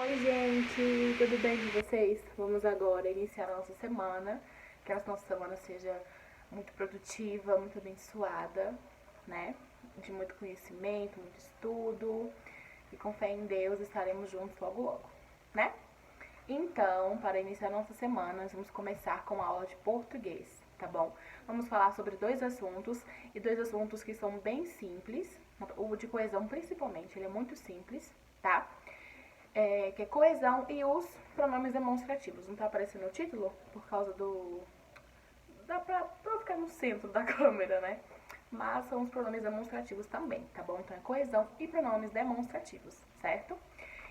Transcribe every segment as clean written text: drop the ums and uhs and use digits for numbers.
Oi, gente, tudo bem com vocês? Vamos agora iniciar a nossa semana, que a nossa semana seja muito produtiva, muito abençoada, né? De muito conhecimento, muito estudo, e com fé em Deus estaremos juntos logo logo, né? Então, para iniciar a nossa semana, nós vamos começar com a aula de português, tá bom? Vamos falar sobre dois assuntos, e dois assuntos que são bem simples, o de coesão principalmente, ele é muito simples, tá? Que é coesão e os pronomes demonstrativos. Não tá aparecendo o título? Por causa do... Dá pra ficar no centro da câmera, né? Mas são os pronomes demonstrativos também, tá bom? Então é coesão e pronomes demonstrativos, certo?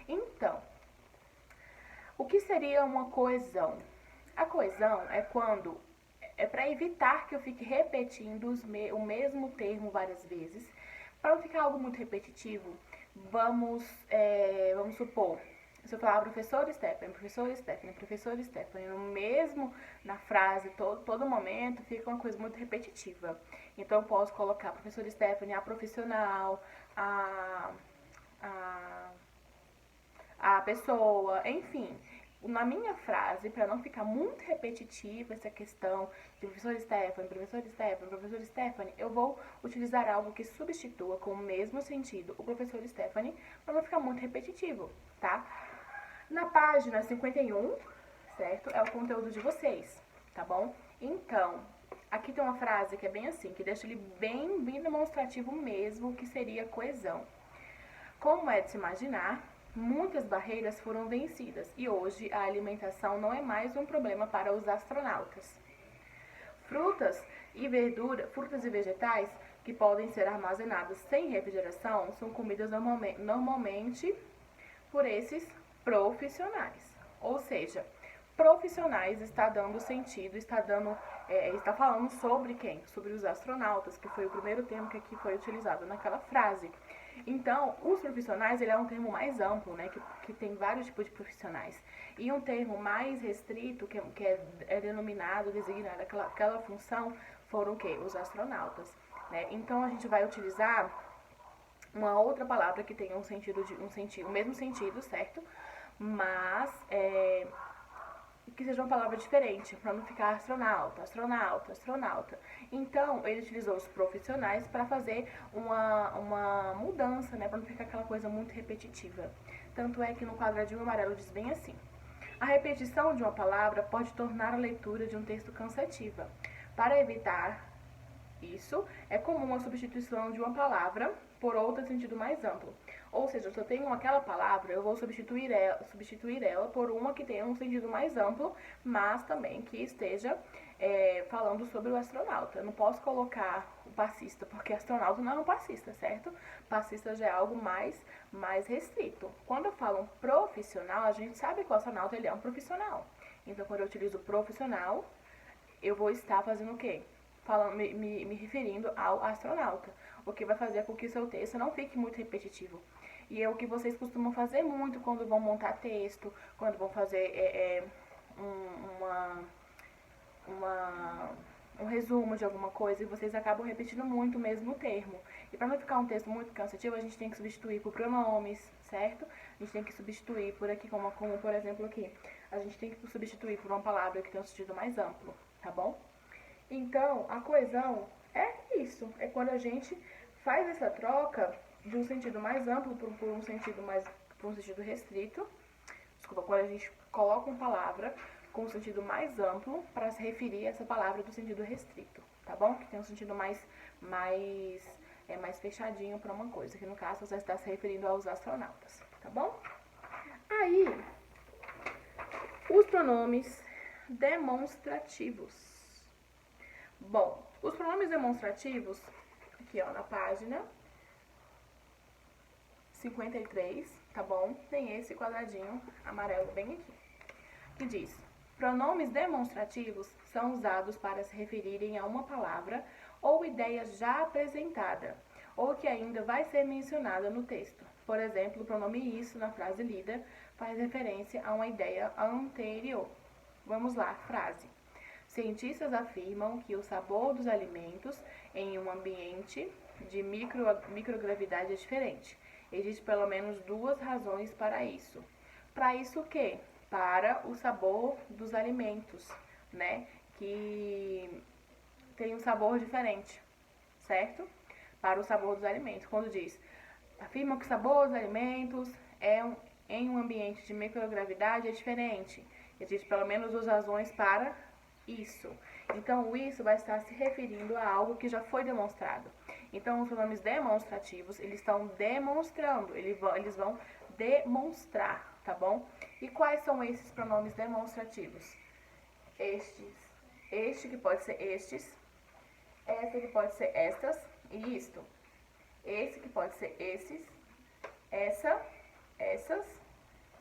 Então, o que seria uma coesão? A coesão é quando é para evitar que eu fique repetindo o mesmo termo várias vezes. Para não ficar algo muito repetitivo, vamos supor, se eu falar professor Stephanie, professor Stephanie, professor Stephanie, no mesmo, na frase, todo momento, fica uma coisa muito repetitiva. Então eu posso colocar professor Stephanie, a profissional, a, a a pessoa, enfim. Na minha frase, para não ficar muito repetitiva essa questão de professor Stephanie, professor Stephanie, professor Stephanie, eu vou utilizar algo que substitua com o mesmo sentido o professor Stephanie, para não ficar muito repetitivo, tá? Na página 51, certo? É o conteúdo de vocês, tá bom? Então, aqui tem uma frase que é bem assim, que deixa ele bem demonstrativo mesmo, que seria coesão. Como é de se imaginar, muitas barreiras foram vencidas e hoje a alimentação não é mais um problema para os astronautas. Frutas e vegetais que podem ser armazenadas sem refrigeração são comidas normalmente por esses profissionais. Ou seja, profissionais está dando sentido, está falando sobre quem? Sobre os astronautas, que foi o primeiro termo que aqui foi utilizado naquela frase. Então, os profissionais, ele é um termo mais amplo, né, que tem vários tipos de profissionais. E um termo mais restrito, que é denominado, designado aquela função, foram o quê? Os astronautas. Né? Então, a gente vai utilizar uma outra palavra que tenha o mesmo sentido, certo? Mas que seja uma palavra diferente, para não ficar astronauta, astronauta, astronauta. Então, ele utilizou os profissionais para fazer uma mudança, né, para não ficar aquela coisa muito repetitiva. Tanto é que no quadradinho amarelo diz bem assim: a repetição de uma palavra pode tornar a leitura de um texto cansativa. Para evitar isso, é comum a substituição de uma palavra por outra em sentido mais amplo. Ou seja, se eu tenho aquela palavra, eu vou substituir ela por uma que tenha um sentido mais amplo, mas também que esteja falando sobre o astronauta. Eu não posso colocar o passista, porque astronauta não é um passista, certo? Passista já é algo mais restrito. Quando eu falo um profissional, a gente sabe que o astronauta ele é um profissional. Então, quando eu utilizo profissional, eu vou estar fazendo o quê? Me referindo ao astronauta, o que vai fazer com que o seu texto não fique muito repetitivo. E é o que vocês costumam fazer muito quando vão montar texto, quando vão fazer um resumo de alguma coisa, e vocês acabam repetindo muito o mesmo termo. E para não ficar um texto muito cansativo, a gente tem que substituir por pronomes, certo? A gente tem que substituir por aqui, como por exemplo aqui, a gente tem que substituir por uma palavra que tem um sentido mais amplo, tá bom? Então, a coesão é isso, é quando a gente faz essa troca de um sentido mais amplo por um sentido restrito. Desculpa, quando a gente coloca uma palavra com um sentido mais amplo para se referir a essa palavra do sentido restrito, tá bom? Que tem um sentido mais fechadinho para uma coisa, que no caso você está se referindo aos astronautas, tá bom? Aí, os pronomes demonstrativos. Bom, os pronomes demonstrativos, aqui ó, na página 53, tá bom? Tem esse quadradinho amarelo bem aqui, que diz: pronomes demonstrativos são usados para se referirem a uma palavra ou ideia já apresentada, ou que ainda vai ser mencionada no texto. Por exemplo, o pronome isso na frase lida faz referência a uma ideia anterior. Vamos lá, frase. Cientistas afirmam que o sabor dos alimentos em um ambiente de microgravidade é diferente. Existem pelo menos duas razões para isso. Para isso o quê? Para o sabor dos alimentos, né? Que tem um sabor diferente, certo? Para o sabor dos alimentos. Quando diz, afirma que o sabor dos alimentos em um ambiente de microgravidade é diferente. Existem pelo menos duas razões para isso. Então, o isso vai estar se referindo a algo que já foi demonstrado. Então, os pronomes demonstrativos, eles estão demonstrando, eles vão demonstrar, tá bom? E quais são esses pronomes demonstrativos? Este que pode ser estes, essa que pode ser estas e isto. Esse que pode ser esses, essa, essas,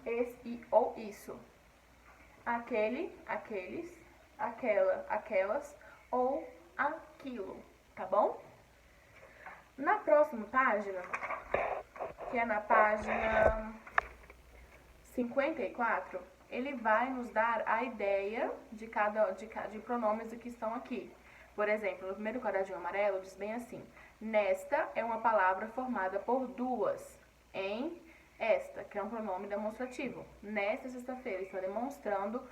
esse e ou isso. Aquele, aqueles, aquela, aquelas ou aquilo, tá bom? Na próxima página, que é na página 54, ele vai nos dar a ideia de pronomes que estão aqui. Por exemplo, no primeiro quadradinho amarelo diz bem assim: nesta é uma palavra formada por duas. Em esta, que é um pronome demonstrativo. Nesta sexta-feira está demonstrando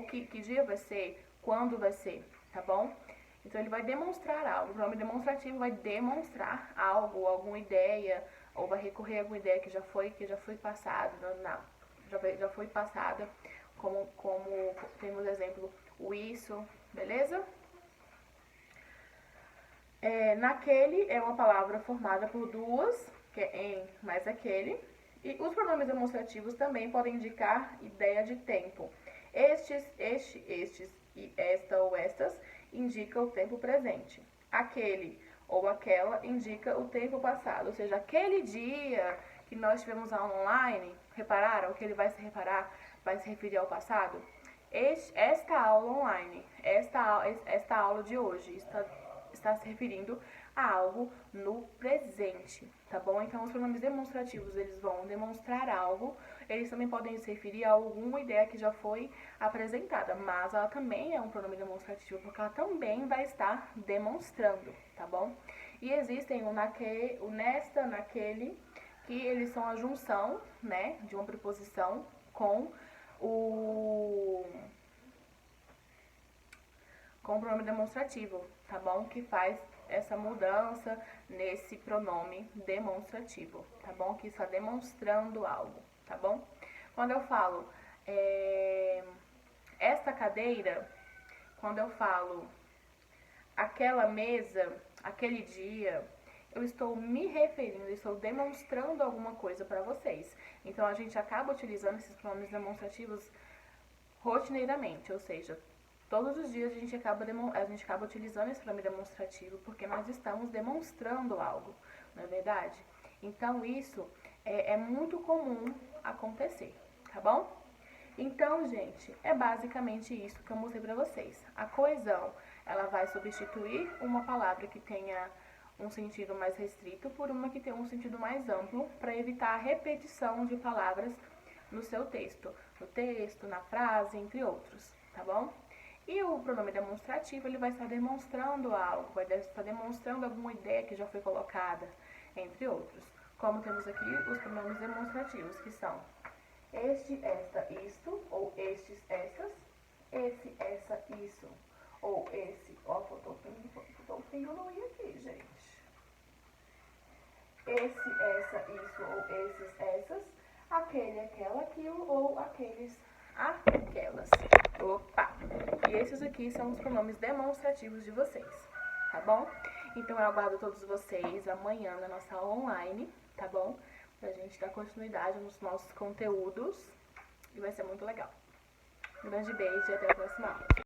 que dia vai ser, quando vai ser, tá bom? Então ele vai demonstrar algo. O pronome demonstrativo vai demonstrar algo, alguma ideia, ou vai recorrer a alguma ideia que já foi passada, já foi passada, como temos exemplo o isso, beleza? Naquele é uma palavra formada por duas, que é em mais aquele. E os pronomes demonstrativos também podem indicar ideia de tempo. Estes e esta ou estas indica o tempo presente. Aquele ou aquela indica o tempo passado, ou seja, aquele dia que nós tivemos aula online, repararam que ele vai se referir ao passado? Esta aula online, esta aula de hoje está se referindo a algo no presente, tá bom? Então, os pronomes demonstrativos, eles vão demonstrar algo, eles também podem se referir a alguma ideia que já foi apresentada, mas ela também é um pronome demonstrativo, porque ela também vai estar demonstrando, tá bom? E existem o nesta, naquele, que eles são a junção, né, de uma preposição com o pronome demonstrativo, tá bom? Que faz essa mudança nesse pronome demonstrativo, tá bom? Que está demonstrando algo, tá bom? Quando eu falo esta cadeira, quando eu falo aquela mesa, aquele dia, eu estou me referindo, estou demonstrando alguma coisa para vocês. Então, a gente acaba utilizando esses pronomes demonstrativos rotineiramente, ou seja, todos os dias a gente acaba utilizando esse pronome demonstrativo porque nós estamos demonstrando algo, não é verdade? Então, isso é muito comum acontecer, tá bom? Então, gente, é basicamente isso que eu mostrei pra vocês. A coesão, ela vai substituir uma palavra que tenha um sentido mais restrito por uma que tenha um sentido mais amplo para evitar a repetição de palavras no seu texto. No texto, na frase, entre outros, tá bom? E o pronome demonstrativo, ele vai estar demonstrando algo, vai estar demonstrando alguma ideia que já foi colocada, entre outros. Como temos aqui os pronomes demonstrativos, que são este, esta, isto, ou estes, estas, esse, essa, isso, ou esse, ó, tô pingo no i aqui, gente. Esse, essa, isso, ou esses, essas, aquele, aquela, aquilo, ou aqueles, aquelas. Opa! E esses aqui são os pronomes demonstrativos de vocês, tá bom? Então eu aguardo todos vocês amanhã na nossa aula online, tá bom? Pra gente dar continuidade nos nossos conteúdos e vai ser muito legal. Um grande beijo e até a próxima aula.